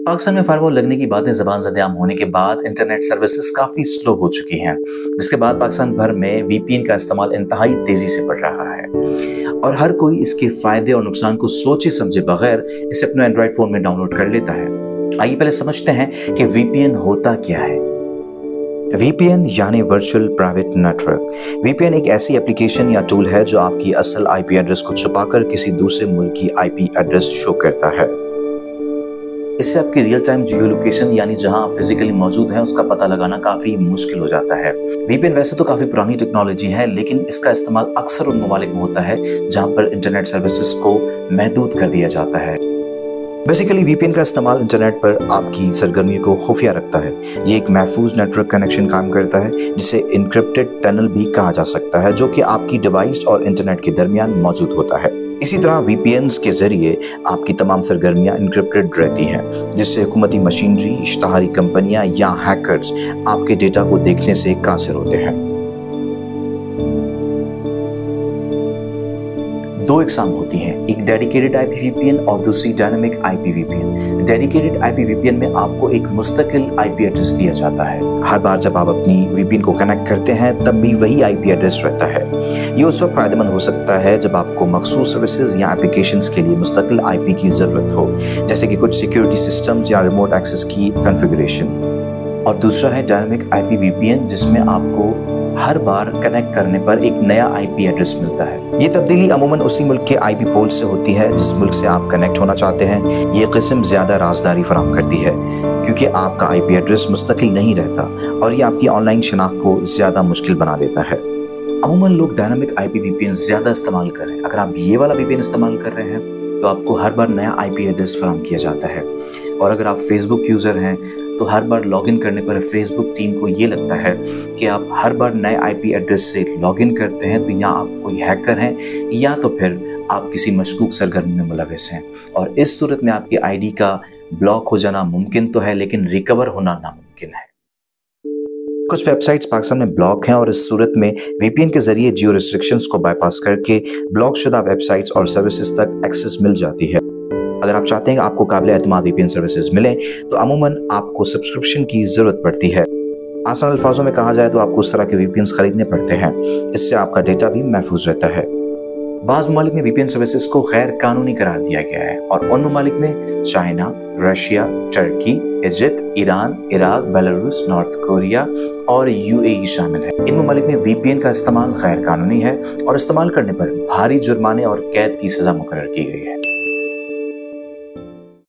पाकिस्तान में फायरवॉल लगने की बातें ज़बान ज़द-ए-आम होने के बाद इंटरनेट सर्विसेज काफ़ी स्लो हो चुकी हैं, जिसके बाद पाकिस्तान भर में वीपीएन का इस्तेमाल इंतहाई तेज़ी से बढ़ रहा है और हर कोई इसके फ़ायदे और नुकसान को सोचे समझे बगैर इसे अपने एंड्रॉयड फ़ोन में डाउनलोड कर लेता है। आइए पहले समझते हैं कि वीपीएन होता क्या है। VPN यानी वर्चुअल प्राइवेट नेटवर्क। VPN एक ऐसी एप्लीकेशन या टूल है जो आपकी असल IP एड्रेस को छुपाकर किसी दूसरे मुल्क की IP एड्रेस शो करता है। इससे आपकी रियल टाइम जियो लोकेशन यानी जहां आप फिजिकली मौजूद हैं उसका पता लगाना काफी मुश्किल हो जाता है। VPN वैसे तो काफी पुरानी टेक्नोलॉजी है, लेकिन इसका इस्तेमाल अक्सर उन ममालिक में होता है जहां पर इंटरनेट सर्विसेज को महदूद कर दिया जाता है। बेसिकली VPN का इस्तेमाल इंटरनेट पर आपकी सरगर्मियों को खुफिया रखता है। ये एक महफूज नेटवर्क कनेक्शन काम करता है जिसे इनक्रिप्टेड टनल भी कहा जा सकता है, जो कि आपकी डिवाइस और इंटरनेट के दरमियान मौजूद होता है। इसी तरह VPNs के जरिए आपकी तमाम सरगर्मियां इनक्रिप्टेड रहती हैं, जिससे हुकूमती मशीनरी, इश्तहारी कंपनियां या हैकर्स आपके डेटा को देखने से कासिर होते हैं। दो इकसाम होती हैं, एक डेडिकेटेड IPVPN और दूसरी डायनामिक IPVPN। डेडिकेटेड IPVPN में आपको एक मुस्तकिल IP एड्रेस दिया जाता है। हर बार जब आप अपनी VPN को कनेक्ट करते हैं तब भी वही IP एड्रेस रहता है। ये उस वक्त फायदेमंद हो सकता है जब आपको मखसूस सर्विसेज या एप्लीकेशंस के लिए मुस्तकिल IP की जरूरत हो, जैसे कि कुछ सिक्योरिटी सिस्टम्स या रिमोट एक्सेस की कॉन्फ़िगरेशन। और दूसरा है डायनामिक IPVPN, जिसमें आपको हर बार कनेक्ट करने पर एक नया IP एड्रेस मिलता है। ये तब्दीली अमूमन उसी मुल्क के IP पोल से होती है जिस मुल्क से आप कनेक्ट होना चाहते हैं। ये किस्म ज्यादा राजदारी फराहम करती है क्योंकि आपका IP एड्रेस मुस्तकिल नहीं रहता और ये आपकी ऑनलाइन शनाख्त को ज्यादा मुश्किल बना देता है। अमूमन लोग डायनामिक IPVPN ज्यादा इस्तेमाल करें। अगर आप ये वाला VPN इस्तेमाल कर रहे हैं तो आपको हर बार नया IP एड्रेस फराहम किया जाता है। और अगर आप फेसबुक यूजर हैं तो हर बार लॉगिन करने पर फेसबुक टीम को ये लगता है कि आप हर बार नए IP एड्रेस से लॉगिन करते हैं, तो या आप कोई हैकर हैं या तो फिर आप किसी मशकूक सरगर्मी में मुलविस हैं। और इस सूरत में आपकी ID का ब्लॉक हो जाना मुमकिन तो है, लेकिन रिकवर होना नामुमकिन है। कुछ वेबसाइट्स पाकिस्तान में ब्लॉक हैं और इस सूरत में VPN के जरिए जियो रिस्ट्रिक्शंस को बाईपास करके ब्लॉक शुदा वेबसाइट्स और सर्विसेज तक एक्सेस मिल जाती है। अगर आप चाहते हैं कि आपको काबिल एतमाद VPN सर्विसेज मिलें तो अमूमन आपको सब्सक्रिप्शन की ज़रूरत पड़ती है। आसान अल्फाजों में कहा जाए तो आपको उस तरह के VPNs खरीदने पड़ते हैं। इससे आपका डेटा भी महफूज रहता है। बाज़ ममालिक में VPN सर्विसेज को गैर कानूनी करार दिया गया है और उन ममालिक में China, Russia, Turkey, Egypt, Iran, Iraq, Belarus, north Korea और UAE शामिल है। इन ममालिक में VPN का इस्तेमाल गैर कानूनी है और इस्तेमाल करने पर भारी जुर्माने और कैद की सजा मुकर्रर की गई है।